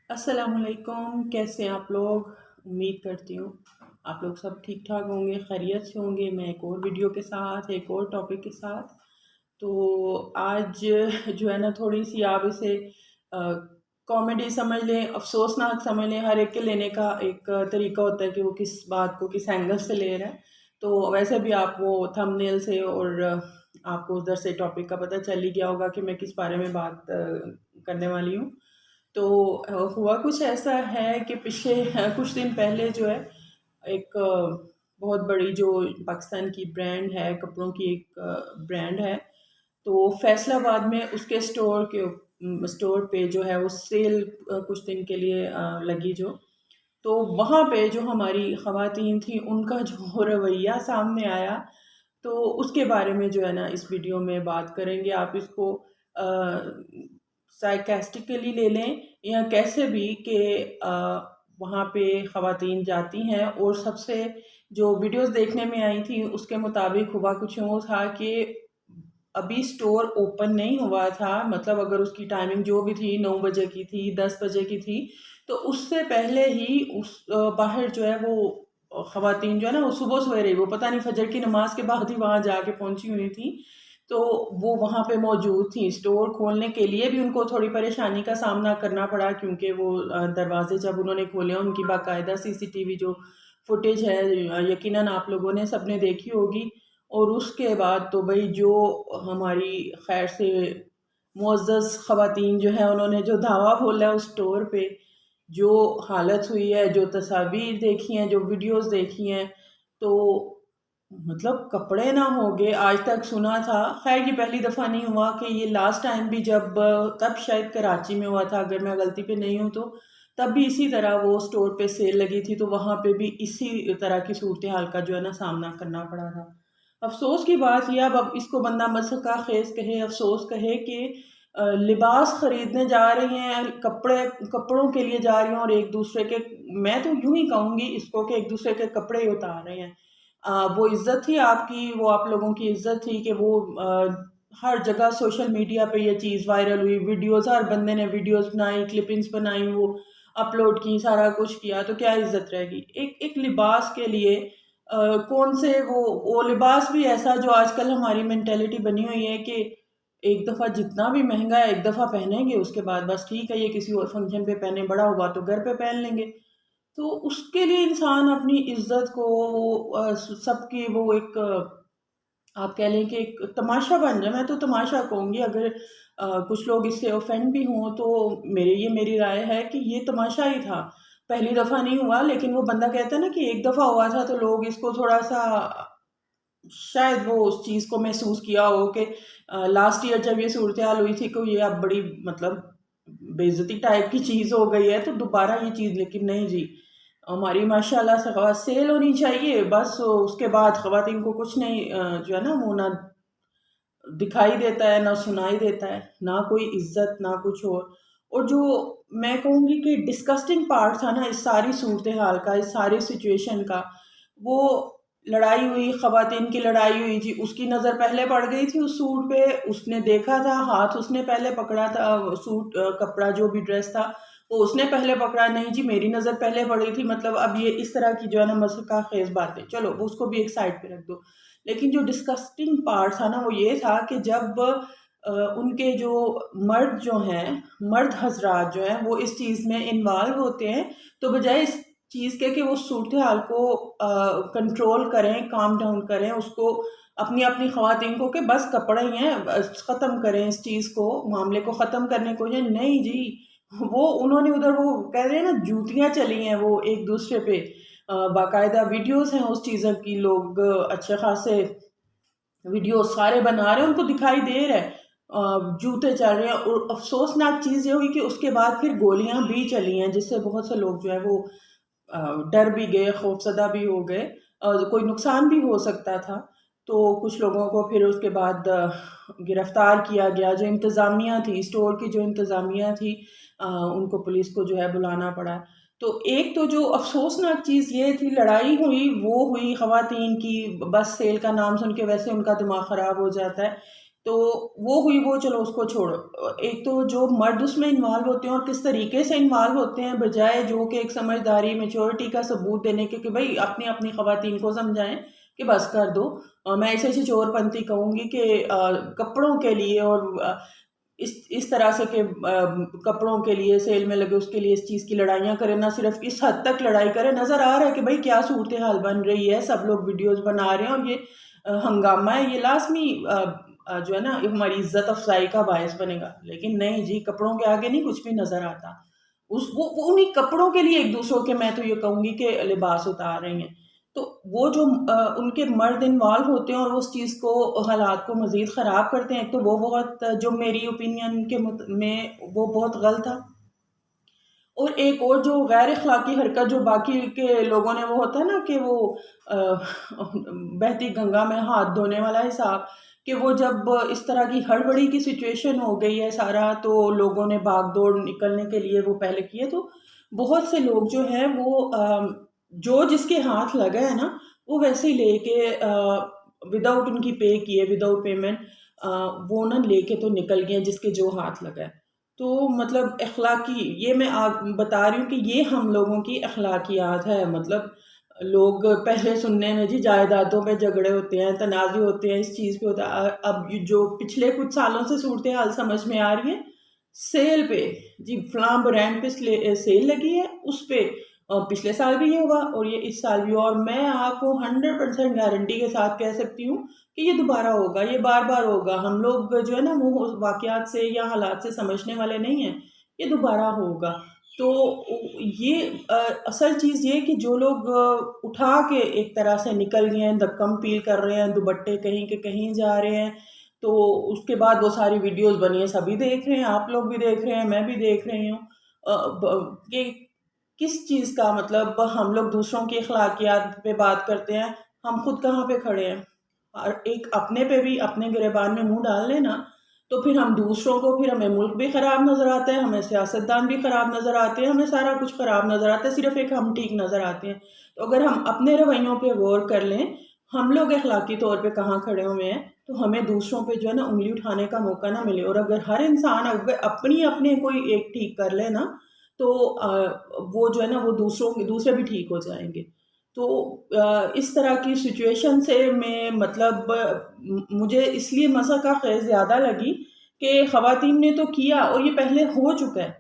السلام علیکم، کیسے ہیں آپ لوگ؟ امید کرتی ہوں آپ لوگ سب ٹھیک ٹھاک ہوں گے، خیریت سے ہوں گے۔ میں ایک اور ویڈیو کے ساتھ، ایک اور ٹاپک کے ساتھ۔ تو آج جو ہے نا، تھوڑی سی آپ اسے کامیڈی سمجھ لیں، افسوسناک سمجھ لیں۔ ہر ایک کے لینے کا ایک طریقہ ہوتا ہے کہ وہ کس بات کو کس اینگل سے لے رہا ہے۔ تو ویسے بھی آپ وہ تھم نیل سے اور آپ کو ادھر سے ٹاپک کا پتہ چل ہی گیا ہوگا کہ میں کس بارے میں بات کرنے والی ہوں۔ تو ہوا کچھ ایسا ہے کہ پچھلے کچھ دن پہلے جو ہے ایک بہت بڑی جو پاکستان کی برانڈ ہے، کپڑوں کی ایک برانڈ ہے، تو فیصل آباد میں اس کے اسٹور پہ جو ہے وہ سیل کچھ دن کے لیے لگی جو، تو وہاں پہ جو ہماری خواتین تھیں ان کا جو رویہ سامنے آیا، تو اس کے بارے میں جو ہے نا اس ویڈیو میں بات کریں گے۔ آپ اس کو سائیکاسٹیکلی لے لیں یا کیسے بھی، کہ وہاں پہ خواتین جاتی ہیں، اور سب سے جو ویڈیوز دیکھنے میں آئی تھی اس کے مطابق ہوا کچھ یوں تھا کہ ابھی سٹور اوپن نہیں ہوا تھا، مطلب اگر اس کی ٹائمنگ جو بھی تھی 9 بجے کی تھی، 10 بجے کی تھی، تو اس سے پہلے ہی اس باہر جو ہے وہ خواتین جو ہے نا وہ صبح سویرے، وہ پتہ نہیں فجر کی نماز کے بعد ہی وہاں جا کے پہنچی ہوئی تھی، تو وہ وہاں پہ موجود تھیں۔ سٹور کھولنے کے لیے بھی ان کو تھوڑی پریشانی کا سامنا کرنا پڑا، کیونکہ وہ دروازے جب انہوں نے کھولے، ان کی باقاعدہ CCTV جو فوٹیج ہے یقیناً آپ لوگوں نے سب نے دیکھی ہوگی۔ اور اس کے بعد تو بھئی جو ہماری خیر سے معزز خواتین جو ہیں انہوں نے جو دھاوا بولا اس سٹور پہ، جو حالت ہوئی ہے، جو تصاویر دیکھی ہیں، جو ویڈیوز دیکھی ہیں، تو مطلب کپڑے نہ ہوگے۔ آج تک سنا تھا، خیر یہ پہلی دفعہ نہیں ہوا، کہ یہ لاسٹ ٹائم بھی جب تب شاید کراچی میں ہوا تھا اگر میں غلطی پہ نہیں ہوں تو، تب بھی اسی طرح وہ سٹور پہ سیل لگی تھی، تو وہاں پہ بھی اسی طرح کی صورتحال کا جو ہے نا سامنا کرنا پڑا تھا۔ افسوس کی بات یہ، اب اس کو بندہ مسخہ خیز کہے، افسوس کہے، کہ لباس خریدنے جا رہی ہیں، کپڑوں کے لیے جا رہی ہیں، اور ایک دوسرے کے، میں تو یوں ہی کہوں گی اس کو، کہ ایک دوسرے کے کپڑے ہی اتار رہے ہیں۔ وہ عزت تھی آپ کی، وہ آپ لوگوں کی عزت تھی کہ وہ ہر جگہ سوشل میڈیا پہ یہ چیز وائرل ہوئی، ویڈیوز، ہر بندے نے ویڈیوز بنائی، کلپنگز بنائی، وہ اپلوڈ کی، سارا کچھ کیا، تو کیا عزت رہے گی ایک لباس کے لیے؟ کون سے وہ لباس بھی ایسا جو آج کل ہماری مینٹیلٹی بنی ہوئی ہے کہ ایک دفعہ جتنا بھی مہنگا ہے ایک دفعہ پہنیں گے، اس کے بعد بس ٹھیک ہے یہ کسی اور فنکشن پہ پہنے، بڑا ہوا تو گھر پہ پہن لیں گے۔ تو اس کے لیے انسان اپنی عزت کو سب کی وہ ایک آپ کہہ لیں کہ ایک تماشا بن جائے، میں تو تماشا کہوں گی، اگر کچھ لوگ اس سے اوفینڈ بھی ہوں تو میری رائے ہے کہ یہ تماشا ہی تھا، پہلی دفعہ نہیں ہوا، لیکن وہ بندہ کہتا ہے نا کہ ایک دفعہ ہوا تھا تو لوگ اس کو تھوڑا سا، شاید وہ اس چیز کو محسوس کیا ہو کہ لاسٹ ایئر جب یہ صورتحال ہوئی تھی کہ یہ اب بڑی مطلب بے عزتی ٹائپ کی چیز ہو گئی ہے، تو دوبارہ یہ چیز، لیکن نہیں جی، ہماری ماشاءاللہ سے سیل ہونی چاہیے، بس اس کے بعد خواتین کو کچھ نہیں جو ہے نا وہ نہ دکھائی دیتا ہے، نہ سنائی دیتا ہے، نہ کوئی عزت، نہ کچھ اور جو میں کہوں گی کہ ڈسکسٹنگ پارٹ تھا نا اس ساری صورتحال کا، اس ساری سچویشن کا، وہ لڑائی ہوئی، خواتین کی لڑائی ہوئی جی، اس کی نظر پہلے پڑ گئی تھی اس سوٹ پہ، اس نے دیکھا تھا، ہاتھ اس نے پہلے پکڑا تھا، سوٹ کپڑا جو بھی ڈریس تھا وہ اس نے پہلے پکڑا، نہیں جی میری نظر پہلے پڑی تھی، مطلب اب یہ اس طرح کی جو ہے نا مسخہ خیز باتیں، چلو اس کو بھی ایک سائڈ پہ رکھ دو، لیکن جو ڈسکسٹنگ پارٹ تھا نا وہ یہ تھا کہ جب ان کے جو مرد جو ہیں، مرد حضرات جو ہیں وہ اس چیز میں انوالو ہوتے ہیں، تو بجائے اس چیز کے کہ وہ صورتحال کو کنٹرول کریں، کام ڈاؤن کریں، اس کو اپنی اپنی خواتین کو کہ بس کپڑے ہی ہیں، بس ختم کریں اس چیز کو، معاملے کو ختم کرنے کو، یہ نہیں جی، وہ انہوں نے ادھر وہ کہہ رہے ہیں نا جوتیاں چلی ہیں وہ ایک دوسرے پہ، باقاعدہ ویڈیوز ہیں اس چیزوں کی، لوگ اچھے خاصے ویڈیوز سارے بنا رہے ہیں، ان کو دکھائی دے رہا ہے جوتے چل رہے ہیں، اور افسوسناک چیز یہ ہوئی کہ اس کے بعد پھر گولیاں بھی چلی ہیں، جس سے بہت سے لوگ جو ہے وہ ڈر بھی گئے، خوفزدہ بھی ہو گئے، کوئی نقصان بھی ہو سکتا تھا، تو کچھ لوگوں کو پھر اس کے بعد گرفتار کیا گیا، جو انتظامیہ تھی اسٹور کی، جو انتظامیہ تھی ان کو پولیس کو جو ہے بلانا پڑا۔ تو ایک تو جو افسوسناک چیز یہ تھی، لڑائی ہوئی، وہ ہوئی خواتین کی، بس سیل کا نام سن کے ویسے ان کا دماغ خراب ہو جاتا ہے، تو وہ ہوئی وہ، چلو اس کو چھوڑو. ایک تو جو مرد اس میں انوالو ہوتے ہیں اور کس طریقے سے انوالو ہوتے ہیں، بجائے جو کہ ایک سمجھداری میچورٹی کا ثبوت دینے کے کہ بھئی اپنی اپنی خواتین کو سمجھائیں کہ بس کر دو. میں اسے چور پنتی کہوں گی کہ کپڑوں کے لیے اور اس طرح سے کہ کپڑوں کے لیے سیل میں لگے اس کے لیے اس چیز کی لڑائیاں کریں، نہ صرف اس حد تک لڑائی کریں. نظر آ رہا ہے کہ بھئی کیا صورتحال بن رہی ہے، سب لوگ ویڈیوز بنا رہے ہیں اور یہ ہنگامہ ہے، یہ لازمی جو ہے نا ہماری عزت افزائی کا باعث بنے گا. لیکن نہیں جی، کپڑوں کے آگے نہیں کچھ بھی نظر آتا. وہ انہیں کپڑوں کے لیے ایک دوسروں کے، میں تو یہ کہوں گی کہ لباس اتار رہی ہیں. تو وہ جو ان کے مرد انوالو ہوتے ہیں اور اس چیز کو، حالات کو مزید خراب کرتے ہیں، ایک تو وہ بہت، جو میری اوپینین کے میں وہ بہت غلط تھا. اور ایک اور جو غیر اخلاقی حرکت جو باقی کے لوگوں نے، وہ ہوتا ہے نا کہ وہ بہتی گنگا میں ہاتھ دھونے والا حساب، کہ وہ جب اس طرح کی ہڑبڑی کی سچویشن ہو گئی ہے سارا، تو لوگوں نے بھاگ دوڑ نکلنے کے لیے وہ پہلے کیے. تو بہت سے لوگ جو ہیں وہ جو جس کے ہاتھ لگا ہے نا، وہ ویسے ہی لے کے وداؤٹ ان کی پے کیے، وداؤٹ پیمنٹ وہ نہ لے کے تو نکل گئے جس کے جو ہاتھ لگا ہے. تو مطلب اخلاقی، یہ میں بتا رہی ہوں کہ یہ ہم لوگوں کی اخلاقیات ہے. مطلب لوگ پہلے سننے میں جی جائیدادوں پہ جھگڑے ہوتے ہیں، تنازع ہوتے ہیں، اس چیز پہ ہوتا ہے. اب جو پچھلے کچھ سالوں سے صورتحال سمجھ میں آ رہی ہے، سیل پہ جی فلاں برانڈ پہ سیل لگی ہے، اس پہ پچھلے سال بھی یہ ہوا اور یہ اس سال بھی ہوا. اور میں آپ کو 100% گارنٹی کے ساتھ کہہ سکتی ہوں کہ یہ دوبارہ ہوگا، یہ بار بار ہوگا. ہم لوگ جو ہے نا وہ واقعات سے یا حالات سے سمجھنے والے نہیں ہیں، یہ دوبارہ ہوگا. تو یہ اصل چیز یہ کہ جو لوگ اٹھا کے ایک طرح سے نکل گئے ہیں، دھکم پیل کر رہے ہیں، دوپٹے کہیں کے کہیں جا رہے ہیں، تو اس کے بعد وہ ساری ویڈیوز بنی ہیں، سبھی دیکھ رہے ہیں، آپ لوگ بھی دیکھ رہے ہیں، میں بھی دیکھ رہی ہوں کہ کس چیز کا مطلب ہم لوگ دوسروں کی اخلاقیات پہ بات کرتے ہیں، ہم خود کہاں پہ کھڑے ہیں. اور ایک اپنے پہ بھی اپنے گریبان میں منہ ڈال لیں نا، تو پھر ہم دوسروں کو، پھر ہمیں ملک بھی خراب نظر آتا ہے، ہمیں سیاستدان بھی خراب نظر آتے ہیں، ہمیں سارا کچھ خراب نظر آتا ہے، صرف ایک ہم ٹھیک نظر آتے ہیں. تو اگر ہم اپنے رویوں پہ غور کر لیں، ہم لوگ اخلاقی طور پہ کہاں کھڑے ہوئے ہیں، تو ہمیں دوسروں پہ جو ہے نا انگلی اٹھانے کا موقع نہ ملے. اور اگر ہر انسان اگر اپنے کوئی ایک ٹھیک کر لے نا، تو وہ جو ہے نا وہ دوسرے بھی ٹھیک ہو جائیں گے. تو اس طرح کی سچویشن سے میں مطلب مجھے اس لیے مسئلہ کا خیز زیادہ لگی کہ خواتین نے تو کیا اور یہ پہلے ہو چکا ہے،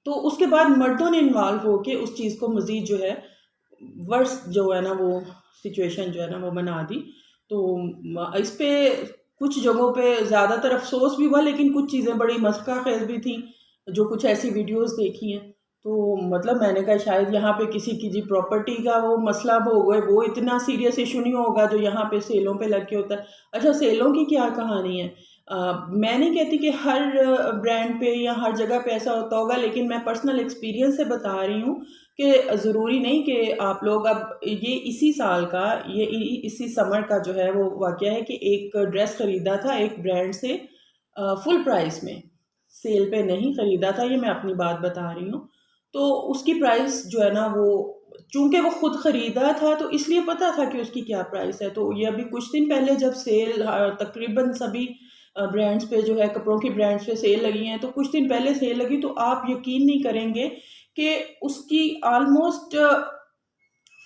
تو اس کے بعد مردوں نے انوالو ہو کے اس چیز کو مزید جو ہے ورس جو ہے نا وہ سچویشن جو ہے نا وہ بنا دی. تو اس پہ کچھ جگہوں پہ زیادہ تر افسوس بھی ہوا، لیکن کچھ چیزیں بڑی مسخرہ خیز بھی تھیں، جو کچھ ایسی ویڈیوز دیکھی ہیں. تو مطلب میں نے کہا شاید یہاں پہ کسی کی جی پراپرٹی کا وہ مسئلہ ہو گئے، وہ اتنا سیریس ایشو نہیں ہوگا جو یہاں پہ سیلوں پہ لگ کے ہوتا ہے. اچھا سیلوں کی کیا کہانی ہے؟ میں نہیں کہتی کہ ہر برانڈ پہ یا ہر جگہ پہ ایسا ہوتا ہوگا، لیکن میں پرسنل ایکسپیرینس سے بتا رہی ہوں کہ ضروری نہیں کہ آپ لوگ، اب یہ اسی سال کا، یہ اسی سمر کا جو ہے وہ واقعہ ہے کہ ایک ڈریس خریدا تھا ایک برانڈ سے فل پرائس میں، سیل پہ نہیں خریدا تھا، یہ میں اپنی بات بتا رہی ہوں. تو اس کی پرائس جو ہے نا وہ، چونکہ وہ خود خریدا تھا تو اس لیے پتا تھا کہ اس کی کیا پرائس ہے. تو یہ ابھی کچھ دن پہلے جب سیل تقریباً سبھی برانڈز پہ جو ہے کپڑوں کی برانڈز پہ سیل لگی ہیں، تو کچھ دن پہلے سیل لگی، تو آپ یقین نہیں کریں گے کہ اس کی آلموسٹ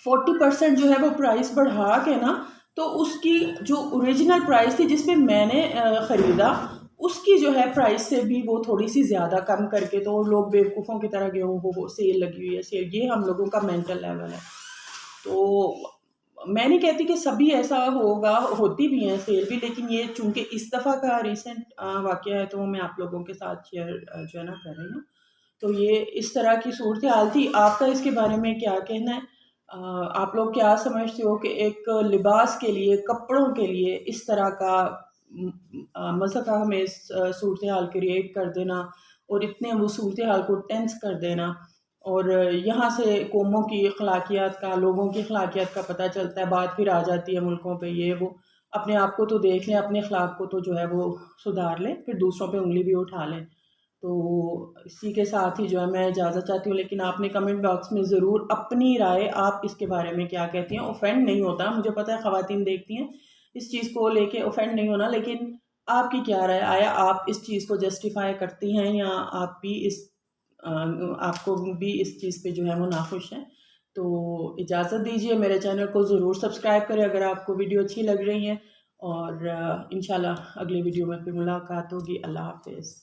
40% جو ہے وہ پرائس بڑھا کے نا، تو اس کی جو اوریجنل پرائس تھی جس پہ میں نے خریدا، اس کی جو ہے پرائس سے بھی وہ تھوڑی سی زیادہ کم کر کے، تو لوگ بیوقوفوں کی طرح گئے وہ سیل لگی ہوئی ہے سیل. یہ ہم لوگوں کا مینٹل لیول ہے. تو میں نہیں کہتی کہ سبھی ایسا ہوگا، ہوتی بھی ہیں سیل بھی، لیکن یہ چونکہ اس دفعہ کا ریسنٹ واقعہ ہے تو میں آپ لوگوں کے ساتھ شیئر جو ہے نا کر رہی ہوں. تو یہ اس طرح کی صورتحال تھی. آپ کا اس کے بارے میں کیا کہنا ہے؟ آپ لوگ کیا سمجھتے ہو کہ ایک لباس کے لیے، کپڑوں کے لیے اس طرح کا مذہقہ ہمیں صورتحال کریٹ کر دینا اور اتنے وہ صورتحال کو ٹینس کر دینا، اور یہاں سے قوموں کی اخلاقیات کا، لوگوں کی اخلاقیات کا پتہ چلتا ہے، بات پھر آ جاتی ہے ملکوں پہ، یہ وہ اپنے آپ کو تو دیکھ لیں، اپنے اخلاق کو تو جو ہے وہ سدھار لیں، پھر دوسروں پہ انگلی بھی اٹھا لیں. تو اسی کے ساتھ ہی جو ہے میں اجازت چاہتی ہوں، لیکن آپ نے کمنٹ باکس میں ضرور اپنی رائے، آپ اس کے بارے میں کیا کہتی ہیں. اوفینڈ نہیں ہوتا، مجھے پتہ ہے خواتین دیکھتی ہیں، اس چیز کو لے کے اوفینڈ نہیں ہونا، لیکن آپ کی کیا رائے؟ آیا آپ اس چیز کو جسٹیفائی کرتی ہیں یا آپ بھی آپ کو بھی اس چیز پہ جو ہے وہ ناخوش ہیں؟ تو اجازت دیجیے، میرے چینل کو ضرور سبسکرائب کریں اگر آپ کو ویڈیو اچھی لگ رہی ہے، اور انشاءاللہ اگلے ویڈیو میں پھر ملاقات ہوگی۔ اللہ حافظ۔